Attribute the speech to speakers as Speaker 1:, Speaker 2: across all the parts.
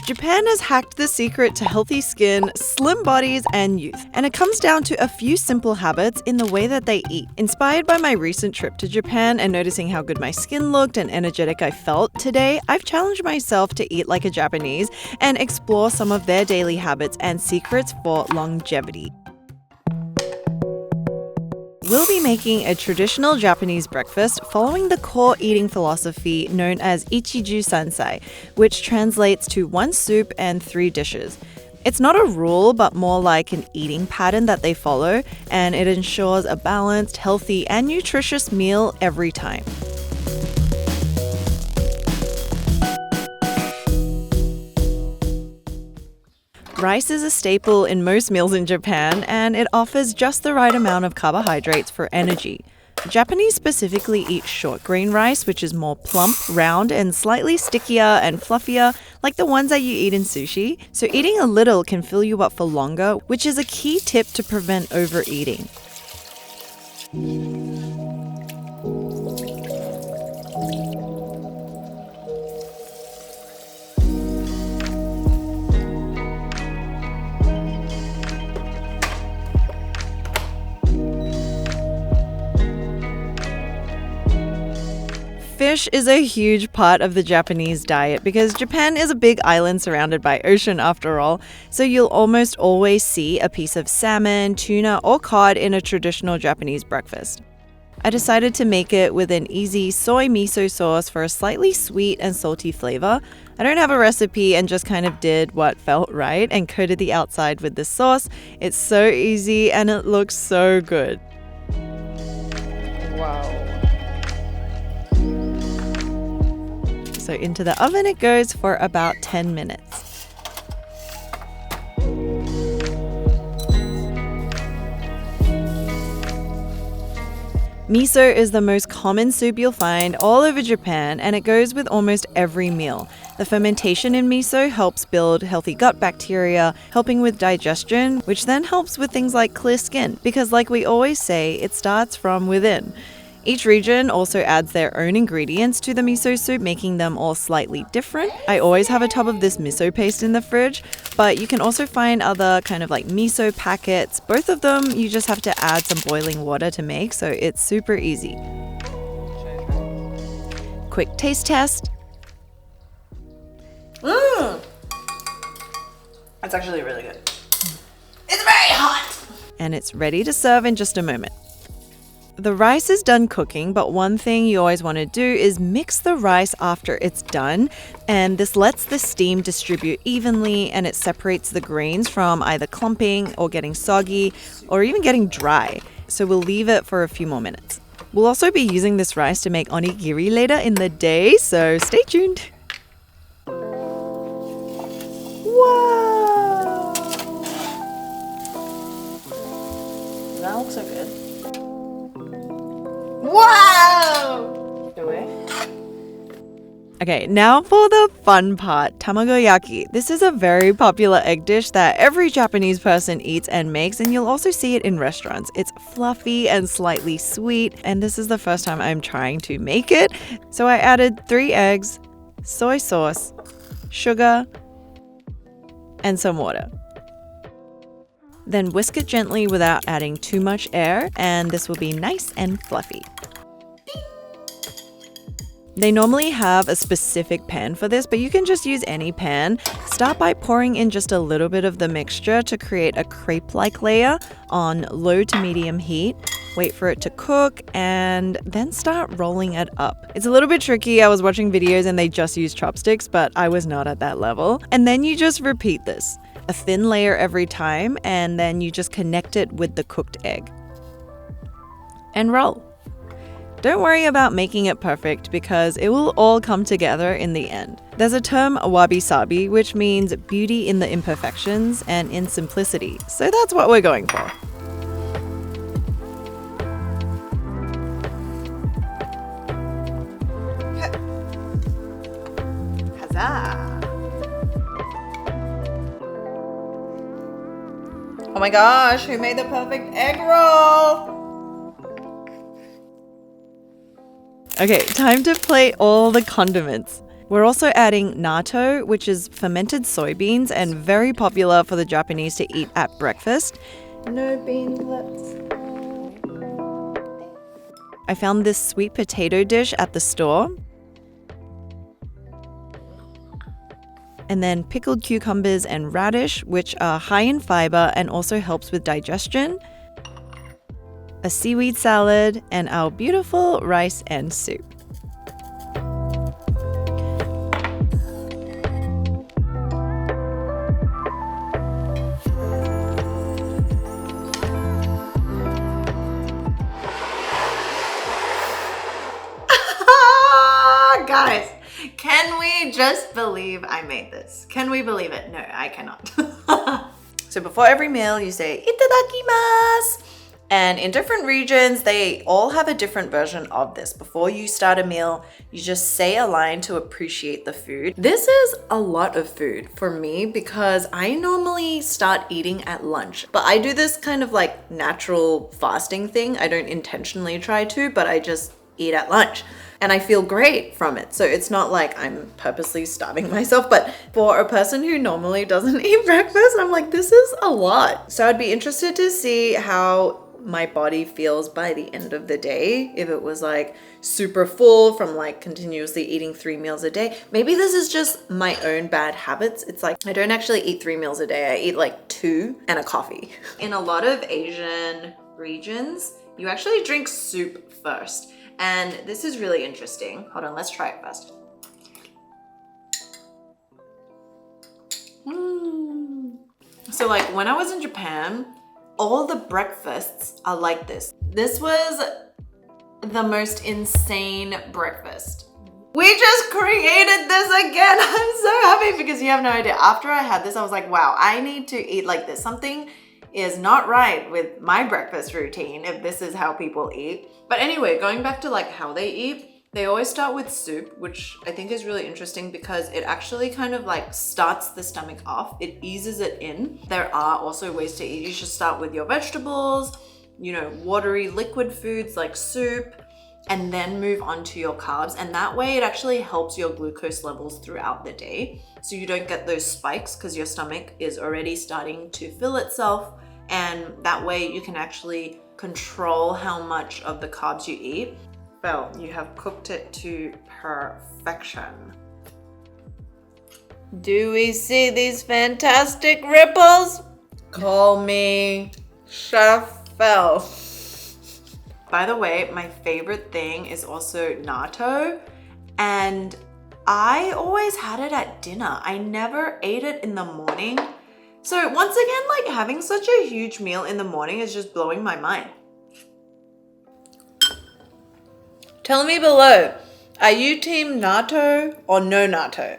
Speaker 1: Japan has hacked the secret to healthy skin, slim bodies, and youth. And it comes down to a few simple habits in the way that they eat. Inspired by my recent trip to Japan and noticing how good my skin looked and energetic I felt, today I've challenged myself to eat like a Japanese and explore some of their daily habits and secrets for longevity. We'll be making a traditional Japanese breakfast following the core eating philosophy known as Ichiju Sansai, which translates to 1 soup and 3 dishes. It's not a rule, but more like an eating pattern that they follow, and it ensures a balanced, healthy, and nutritious meal every time. Rice is a staple in most meals in Japan, and it offers just the right amount of carbohydrates for energy. Japanese specifically eat short grain rice, which is more plump, round, and slightly stickier and fluffier, like the ones that you eat in sushi. So eating a little can fill you up for longer, which is a key tip to prevent overeating. Fish is a huge part of the Japanese diet because Japan is a big island surrounded by ocean after all, so you'll almost always see a piece of salmon, tuna, or cod in a traditional Japanese breakfast. I decided to make it with an easy soy miso sauce for a slightly sweet and salty flavor. I don't have a recipe and just kind of did what felt right and coated the outside with the sauce. It's so easy and it looks so good. Wow. So into the oven it goes for about 10 minutes. Miso is the most common soup you'll find all over Japan, and it goes with almost every meal. The fermentation in miso helps build healthy gut bacteria, helping with digestion, which then helps with things like clear skin, because like we always say, it starts from within. Each region also adds their own ingredients to the miso soup, making them all slightly different. I always have a tub of this miso paste in the fridge, but you can also find other kind of like miso packets. Both of them, you just have to add some boiling water to make, so it's super easy. Quick taste test.
Speaker 2: That's actually really good. It's very hot!
Speaker 1: And it's ready to serve in just a moment. The rice is done cooking, but one thing you always want to do is mix the rice after it's done, and this lets the steam distribute evenly and it separates the grains from either clumping or getting soggy or even getting dry. So we'll leave it for a few more minutes. We'll also be using this rice to make onigiri later in the day, so stay tuned. Wow!
Speaker 2: That looks so good. Wow! Do it.
Speaker 1: Okay, now for the fun part, Tamagoyaki. This is a very popular egg dish that every Japanese person eats and makes, and you'll also see it in restaurants. It's fluffy and slightly sweet, and this is the first time I'm trying to make it. So I added 3 eggs, soy sauce, sugar, and some water. Then whisk it gently without adding too much air, and this will be nice and fluffy. They normally have a specific pan for this, but you can just use any pan. Start by pouring in just a little bit of the mixture to create a crepe-like layer on low to medium heat. Wait for it to cook and then start rolling it up. It's a little bit tricky. I was watching videos and they just use chopsticks, but I was not at that level. And then you just repeat this. A thin layer every time, and then you just connect it with the cooked egg. And roll. Don't worry about making it perfect because it will all come together in the end. There's a term wabi-sabi, which means beauty in the imperfections and in simplicity. So that's what we're going for.
Speaker 2: Huzzah! Oh my gosh, who made the perfect egg roll?
Speaker 1: Okay, time to plate all the condiments. We're also adding natto, which is fermented soybeans and very popular for the Japanese to eat at breakfast.
Speaker 2: No beanlets.
Speaker 1: I found this sweet potato dish at the store. And then pickled cucumbers and radish, which are high in fiber and also helps with digestion. A seaweed salad, and our beautiful rice and soup.
Speaker 2: Guys, can we just believe I made this? Can we believe it? No, I cannot. So before every meal, you say Itadakimasu. And in different regions, they all have a different version of this. Before you start a meal, you just say a line to appreciate the food. This is a lot of food for me because I normally start eating at lunch. But I do this kind of like natural fasting thing. I don't intentionally try to, but I just eat at lunch. And I feel great from it. So it's not like I'm purposely starving myself, but for a person who normally doesn't eat breakfast, I'm like, this is a lot. So I'd be interested to see how my body feels by the end of the day. If it was like super full from like continuously eating 3 meals a day. Maybe this is just my own bad habits. It's like I don't actually eat 3 meals a day. I eat like 2 and a coffee. In a lot of Asian regions, you actually drink soup first. And this is really interesting. Hold on, let's try it first. So like when I was in Japan, all the breakfasts are like this. This was the most insane breakfast. We just created this again. I'm so happy because you have no idea. After I had this, I was like, wow, I need to eat like this. Something is not right with my breakfast routine if this is how people eat. But anyway, going back to like how they eat, they always start with soup, which I think is really interesting because it actually kind of like starts the stomach off. It eases it in. There are also ways to eat. You should start with your vegetables, you know, watery liquid foods like soup, and then move on to your carbs. And that way it actually helps your glucose levels throughout the day. So you don't get those spikes because your stomach is already starting to fill itself. And that way you can actually control how much of the carbs you eat. Well, you have cooked it to perfection. Do we see these fantastic ripples? Call me Chef Phil. By the way, my favorite thing is also natto, and I always had it at dinner. I never ate it in the morning. So once again, like having such a huge meal in the morning is just blowing my mind. Tell me below, are you team natto or no natto?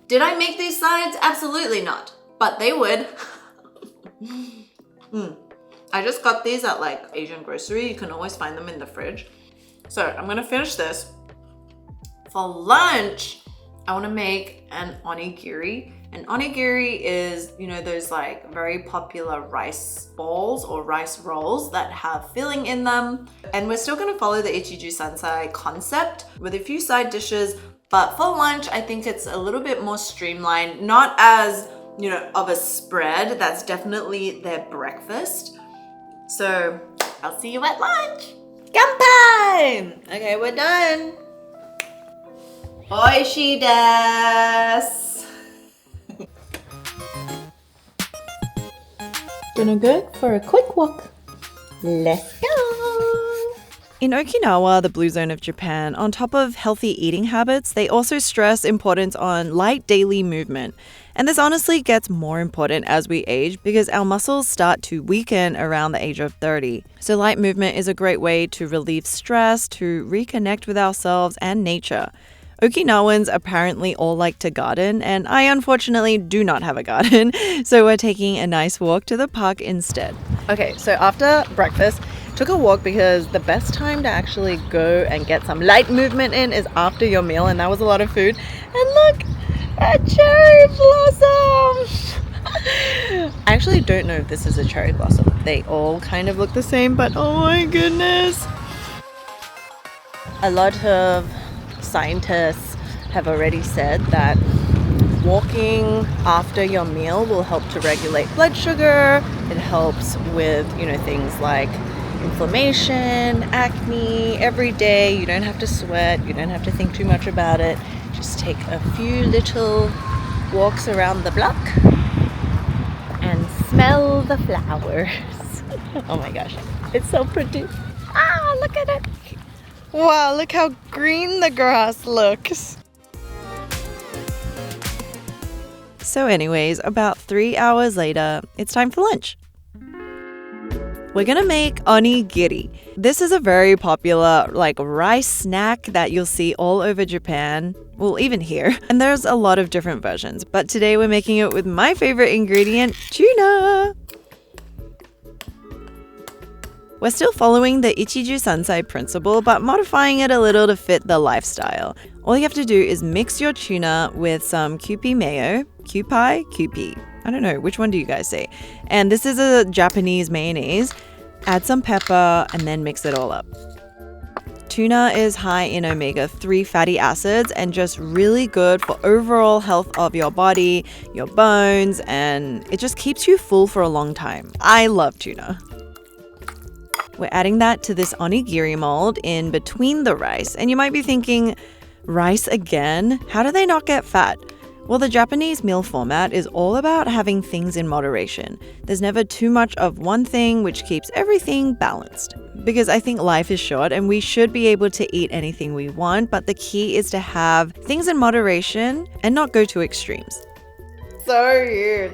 Speaker 2: Did I make these sides? Absolutely not, but they would. I just got these at like Asian grocery. You can always find them in the fridge. So I'm gonna finish this. For lunch, I wanna make an onigiri. And onigiri is, you know, those like very popular rice balls or rice rolls that have filling in them. And we're still gonna follow the Ichiju Sansai concept with a few side dishes, but for lunch, I think it's a little bit more streamlined, not as, you know, of a spread. That's definitely their breakfast. So I'll see you at lunch. Kanpai! Okay, we're done. Oishi desu. Gonna go for a quick walk. Let's go.
Speaker 1: In Okinawa, the blue zone of Japan, on top of healthy eating habits, they also stress importance on light daily movement. And this honestly gets more important as we age because our muscles start to weaken around the age of 30. So light movement is a great way to relieve stress, to reconnect with ourselves and nature. Okinawans apparently all like to garden, and I unfortunately do not have a garden, so we're taking a nice walk to the park instead. Okay, so after breakfast, took a walk because the best time to actually go and get some light movement in is after your meal, and that was a lot of food. And look, a cherry blossom! I actually don't know if this is a cherry blossom. They all kind of look the same, but oh my goodness. A lot of scientists have already said that walking after your meal will help to regulate blood sugar. It helps with, things like inflammation, acne. Every day you don't have to sweat, you don't have to think too much about it. Just take a few little walks around the block and smell the flowers. Oh my gosh, it's so pretty. Ah, look at it. Wow, look how green the grass looks. So anyways, about 3 hours later, it's time for lunch. We're gonna make onigiri. This is a very popular rice snack that you'll see all over Japan. Well, even here. And there's a lot of different versions, but today we're making it with my favorite ingredient, tuna. We're still following the Ichiju Sansai principle, but modifying it a little to fit the lifestyle. All you have to do is mix your tuna with some Kewpie mayo, Kewpie? I don't know, which one do you guys say? And this is a Japanese mayonnaise. Add some pepper and then mix it all up. Tuna is high in omega-3 fatty acids and just really good for overall health of your body, your bones, and it just keeps you full for a long time. I love tuna. We're adding that to this onigiri mold in between the rice. And you might be thinking, rice again? How do they not get fat? Well, the Japanese meal format is all about having things in moderation. There's never too much of one thing, which keeps everything balanced. Because I think life is short and we should be able to eat anything we want, but the key is to have things in moderation and not go to extremes. So huge.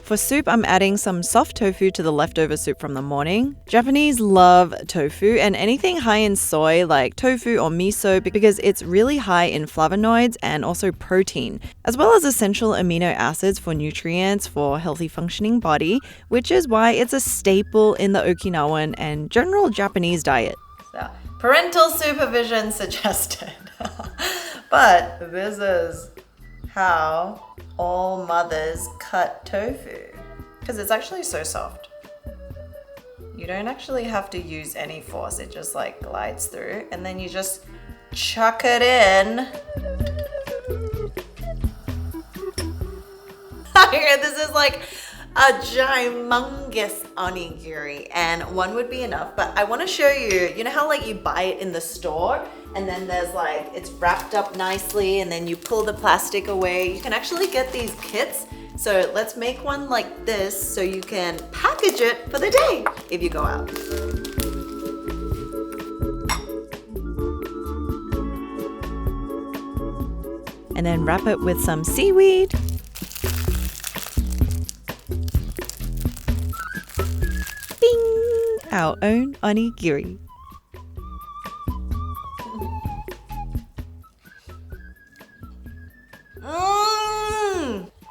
Speaker 1: For soup, I'm adding some soft tofu to the leftover soup from the morning. Japanese love tofu and anything high in soy like tofu or miso because it's really high in flavonoids and also protein, as well as essential amino acids for nutrients for healthy functioning body, which is why it's a staple in the Okinawan and general Japanese diet.
Speaker 2: So, parental supervision suggested. But this is how all mothers cut tofu, because it's actually so soft. You don't actually have to use any force, it just glides through and then you just chuck it in. This is a gymongous onigiri and one would be enough, but I want to show you, how you buy it in the store and then there's it's wrapped up nicely and then you pull the plastic away. You can actually get these kits. So let's make one like this so you can package it for the day if you go out.
Speaker 1: And then wrap it with some seaweed. Bing! Our own onigiri.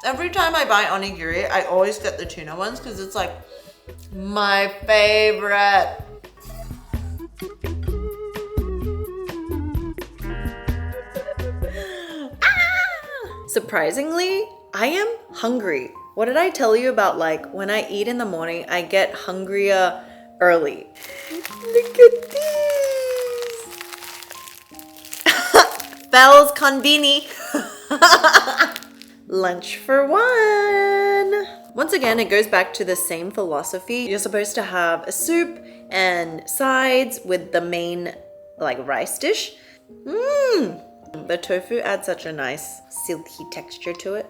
Speaker 2: Every time I buy onigiri, I always get the tuna ones because it's my favorite. Surprisingly, I am hungry. What did I tell you about when I eat in the morning, I get hungrier early? Look at these. Bell's Konbini. Lunch for one. Once again, it goes back to the same philosophy. You're supposed to have a soup and sides with the main rice dish. The tofu adds such a nice silky texture to it.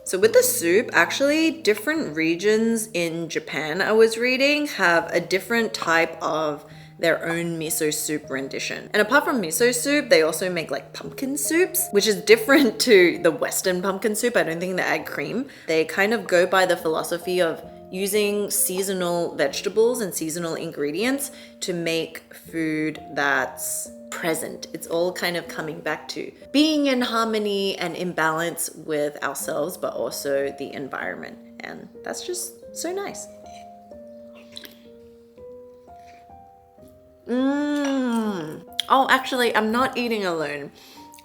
Speaker 2: So with the soup, actually different regions in Japan, I was reading, have a different type of their own miso soup rendition. And apart from miso soup, they also make pumpkin soups, which is different to the Western pumpkin soup. I don't think they add cream. They kind of go by the philosophy of using seasonal vegetables and seasonal ingredients to make food that's present. It's all kind of coming back to being in harmony and in balance with ourselves, but also the environment. And that's just so nice. Oh, actually, I'm not eating alone.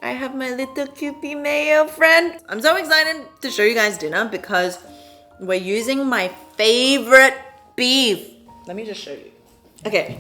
Speaker 2: I have my little Kewpie mayo friend. I'm so excited to show you guys dinner because we're using my favorite beef. Let me just show you. Okay,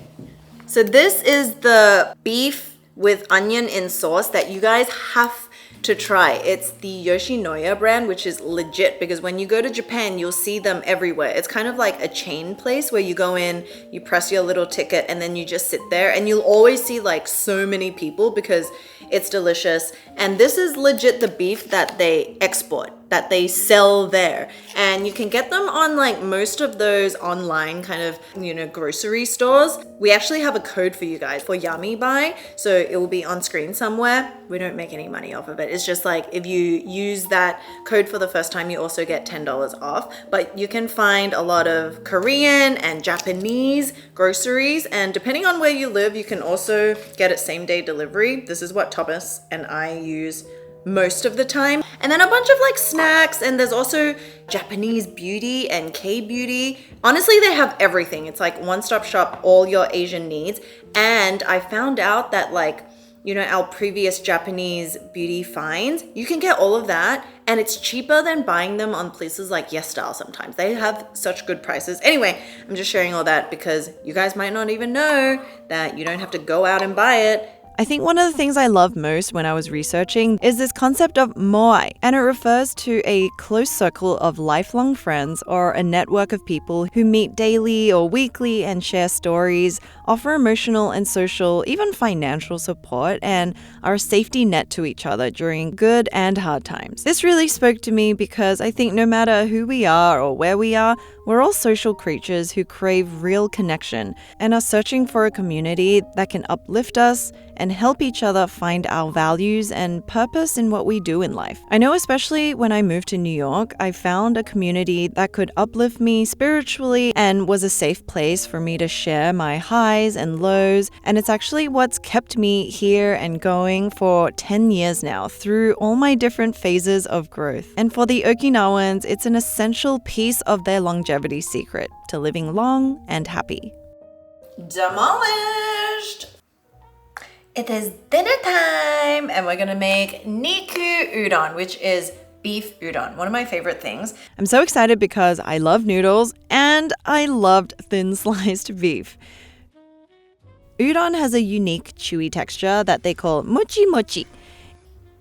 Speaker 2: So this is the beef with onion in sauce that you guys have to try. It's the Yoshinoya brand, which is legit because when you go to Japan, you'll see them everywhere. It's kind of like a chain place where you go in, you press your little ticket, and then you just sit there, and you'll always see like so many people because it's delicious. And this is legit the beef that they export, that they sell there. And you can get them on like most of those online kind of, grocery stores. We actually have a code for you guys for Yummy Buy. So it will be on screen somewhere. We don't make any money off of it. It's just like if you use that code for the first time, you also get $10 off. But you can find a lot of Korean and Japanese groceries. And depending on where you live, you can also get it same day delivery. This is what Thomas and I use most of the time. And then a bunch of like snacks, and there's also Japanese beauty and K-beauty. Honestly, they have everything. It's like one-stop shop, all your Asian needs. And I found out that like, our previous Japanese beauty finds, you can get all of that, and it's cheaper than buying them on places like YesStyle sometimes. They have such good prices. Anyway, I'm just sharing all that because you guys might not even know that you don't have to go out and buy it.
Speaker 1: I think one of the things I love most when I was researching is this concept of moai, and it refers to a close circle of lifelong friends or a network of people who meet daily or weekly and share stories, offer emotional and social, even financial support, and are a safety net to each other during good and hard times. This really spoke to me because I think no matter who we are or where we are, we're all social creatures who crave real connection and are searching for a community that can uplift us and help each other find our values and purpose in what we do in life. I know especially when I moved to New York, I found a community that could uplift me spiritually and was a safe place for me to share my highs and lows. And it's actually what's kept me here and going for 10 years now through all my different phases of growth. And for the Okinawans, it's an essential piece of their longevity secret to living long and happy.
Speaker 2: Demolished! It is dinner time, and we're gonna make niku udon, which is beef udon, one of my favorite things.
Speaker 1: I'm so excited because I love noodles and I loved thin sliced beef. Udon has a unique chewy texture that they call mochi mochi.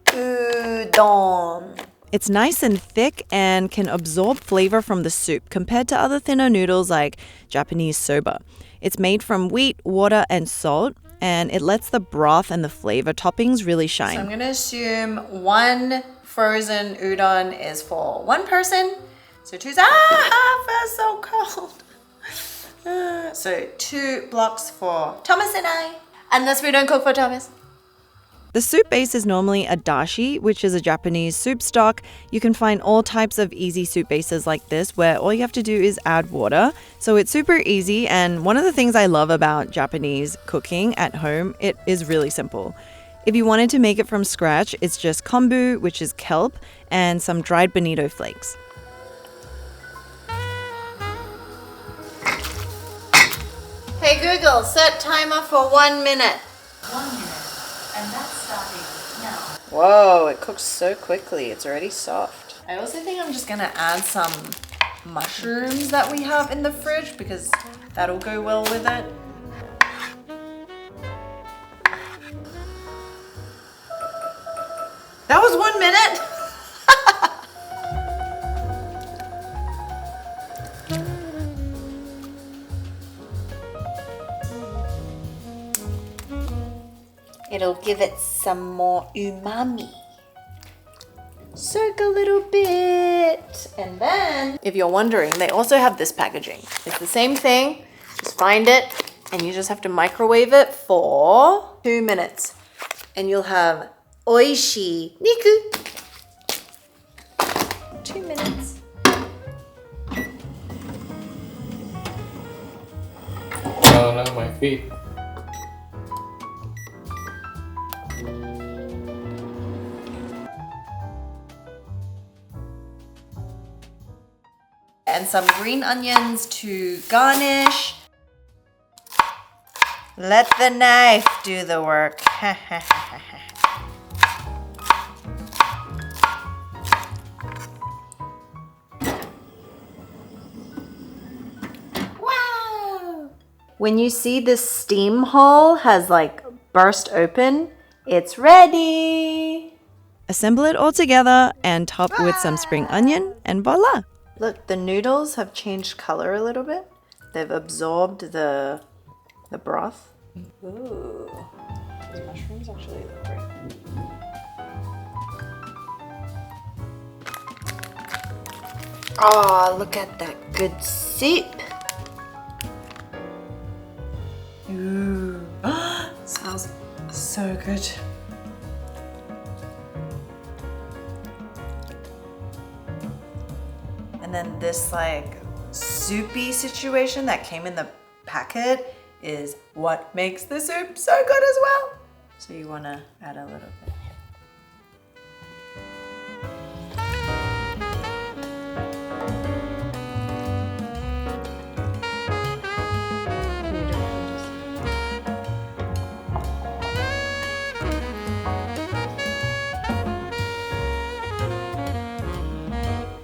Speaker 2: Udon.
Speaker 1: It's nice and thick and can absorb flavor from the soup compared to other thinner noodles like Japanese soba. It's made from wheat, water, and salt, and it lets the broth and the flavor toppings really shine.
Speaker 2: So I'm gonna assume one frozen udon is for one person. So it feels so cold. So 2 blocks for Thomas and I, unless we don't cook for Thomas.
Speaker 1: The soup base is normally a dashi, which is a Japanese soup stock. You can find all types of easy soup bases like this where all you have to do is add water. So it's super easy, and one of the things I love about Japanese cooking at home, it is really simple. If you wanted to make it from scratch, it's just kombu, which is kelp, and some dried bonito flakes.
Speaker 2: Hey Google, set timer for 1 minute. 1 minute. And that's starting now. Whoa, it cooks so quickly. It's already soft. I also think I'm just gonna add some mushrooms that we have in the fridge because that'll go well with it. That was 1 minute. It'll give it some more umami. Soak a little bit. And then, if you're wondering, they also have this packaging. It's the same thing. Just find it and you just have to microwave it for 2 minutes. And you'll have oishii niku. 2 minutes.
Speaker 3: Oh no, my feet.
Speaker 2: And some green onions to garnish. Let the knife do the work. Wow! when you see this steam hole has like burst open, it's ready.
Speaker 1: Assemble it all together and top with some spring onion and voila.
Speaker 2: Look, the noodles have changed color a little bit. They've absorbed the broth. Ooh, these mushrooms actually look great. Oh, look at that good soup. Ooh, smells so good. And then this like soupy situation that came in the packet is what makes the soup so good as well. So you want to add a little bit.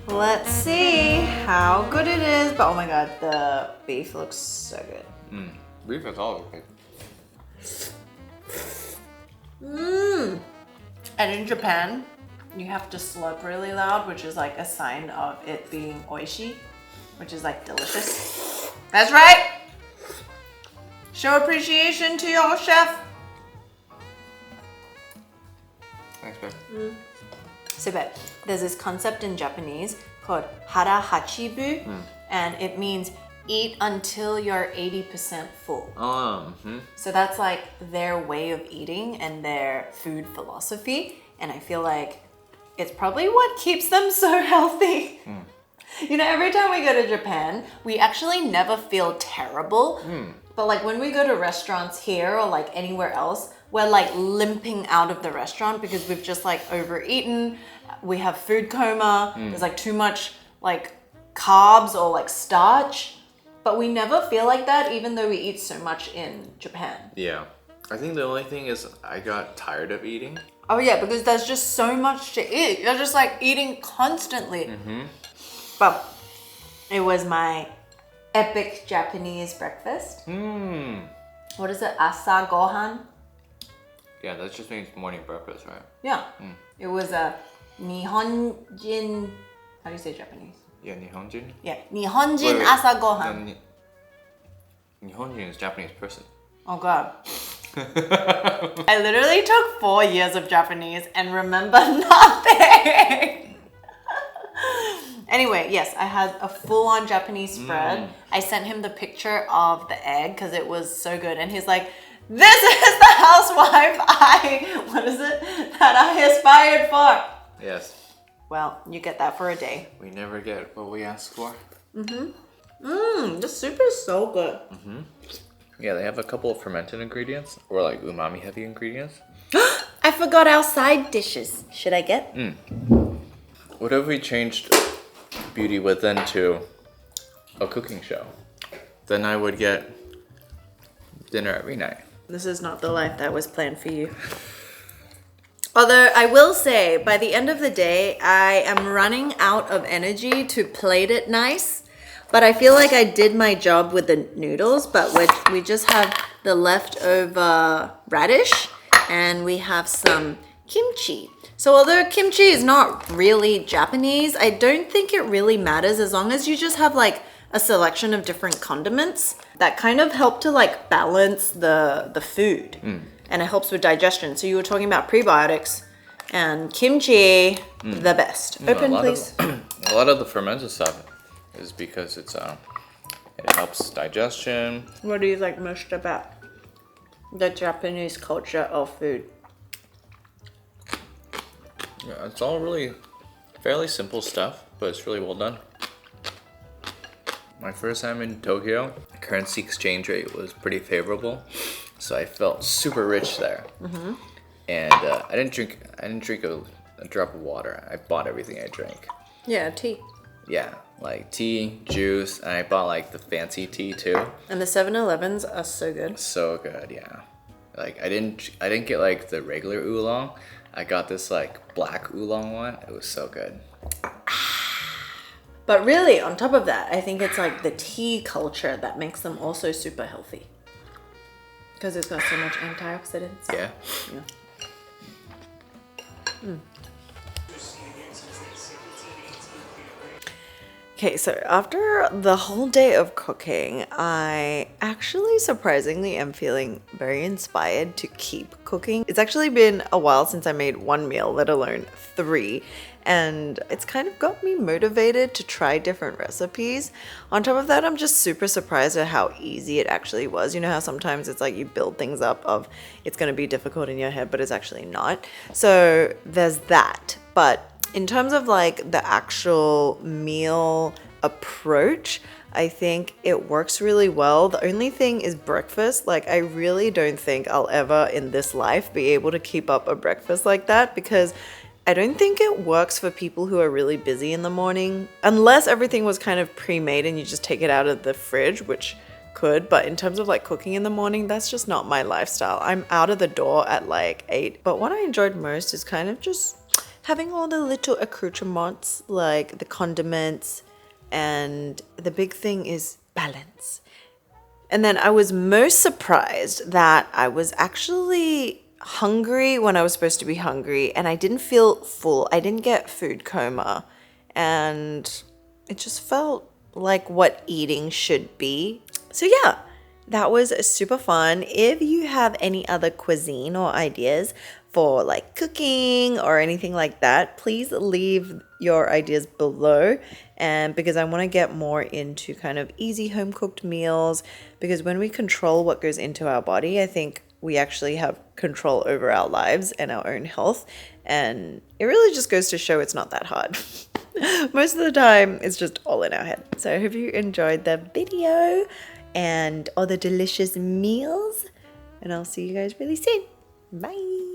Speaker 2: Let's see how good it is. But oh my god, the beef looks so good.
Speaker 3: Beef is all okay.
Speaker 2: And in Japan, you have to slurp really loud, which is like a sign of it being oishi, which is like delicious. That's right! Show appreciation to your chef.
Speaker 3: Thanks, babe.
Speaker 2: So, babe, there's this concept in Japanese called hara hachibu, and it means eat until you're 80% full. So that's like their way of eating and their food philosophy. And I feel like it's probably what keeps them so healthy. You know, every time we go to Japan, we actually never feel terrible. But like when we go to restaurants here or like anywhere else, we're like limping out of the restaurant because we've just like overeaten. We have food coma. There's like too much like carbs or like starch. But we never feel like that even though we eat so much in Japan.
Speaker 3: Yeah. I think the only thing is I got tired of eating.
Speaker 2: Oh yeah, because there's just so much to eat. You're just like eating constantly. But it was my epic Japanese breakfast. What is it? Asagohan?
Speaker 3: Yeah, that just means morning breakfast, right?
Speaker 2: Yeah. It was a Nihonjin. How do you say Japanese?
Speaker 3: Yeah, Nihonjin.
Speaker 2: Yeah, Nihonjin
Speaker 3: Wait.
Speaker 2: asagohan.
Speaker 3: Nihonjin is Japanese person.
Speaker 2: Oh god. I literally took 4 years of Japanese and remember nothing. Anyway, yes, I had a full-on Japanese spread. I sent him the picture of the egg because it was so good. And he's like, this is the housewife that I aspired for.
Speaker 3: Yes.
Speaker 2: Well, you get that for a day.
Speaker 3: We never get what we ask for.
Speaker 2: The soup is so good.
Speaker 3: Yeah, they have a couple of fermented ingredients or like umami heavy ingredients.
Speaker 2: I forgot our side dishes. Should I get?
Speaker 3: What if we changed Beauty Within to a cooking show? Then I would get dinner every night.
Speaker 2: This is not the life that was planned for you. Although I will say, by the end of the day, I am running out of energy to plate it nice. But I feel like I did my job with the noodles, but we just have the leftover radish and we have some kimchi. So although kimchi is not really Japanese, I don't think it really matters as long as you just have like a selection of different condiments that kind of help to like balance the food. And it helps with digestion. So you were talking about prebiotics and kimchi, the best. Open, please.
Speaker 3: A lot of the fermented stuff is because it helps digestion.
Speaker 2: What do you like most about the Japanese culture of food?
Speaker 3: Yeah, it's all really fairly simple stuff, but it's really well done. My first time in Tokyo, the currency exchange rate was pretty favorable, so I felt super rich there. And I didn't drink a drop of water. I bought everything I drank.
Speaker 2: Yeah, tea.
Speaker 3: Yeah, like tea, juice, and I bought like the fancy tea too.
Speaker 2: And the 7-Elevens are so good.
Speaker 3: So good, yeah. Like I didn't get like the regular oolong. I got this like black oolong one. It was so good.
Speaker 2: But really, on top of that, I think it's like the tea culture that makes them also super healthy. Because it's got so much antioxidants.
Speaker 3: Yeah.
Speaker 1: Okay, so after the whole day of cooking, I actually surprisingly am feeling very inspired to keep cooking. It's actually been a while since I made one meal, let alone 3, and it's kind of got me motivated to try different recipes. On top of that, I'm just super surprised at how easy it actually was. You know how sometimes it's like you build things up of it's going to be difficult in your head, but it's actually not. So there's that. But in terms of like the actual meal approach, I think it works really well. The only thing is breakfast. Like, I really don't think I'll ever in this life be able to keep up a breakfast like that, because I don't think it works for people who are really busy in the morning, unless everything was kind of pre-made and you just take it out of the fridge, which could. But in terms of like cooking in the morning, that's just not my lifestyle. I'm out of the door at like 8. But what I enjoyed most is kind of just having all the little accoutrements, like the condiments, and the big thing is balance. And then I was most surprised that I was actually hungry when I was supposed to be hungry, and I didn't feel full. I didn't get food coma, and it just felt like what eating should be. So yeah, that was super fun. If you have any other cuisine or ideas for like cooking or anything like that, please leave your ideas below. And because I want to get more into kind of easy home cooked meals, because when we control what goes into our body, I think we actually have control over our lives and our own health. And it really just goes to show it's not that hard. Most of the time, it's just all in our head. So I hope you enjoyed the video and all the delicious meals. And I'll see you guys really soon. Bye.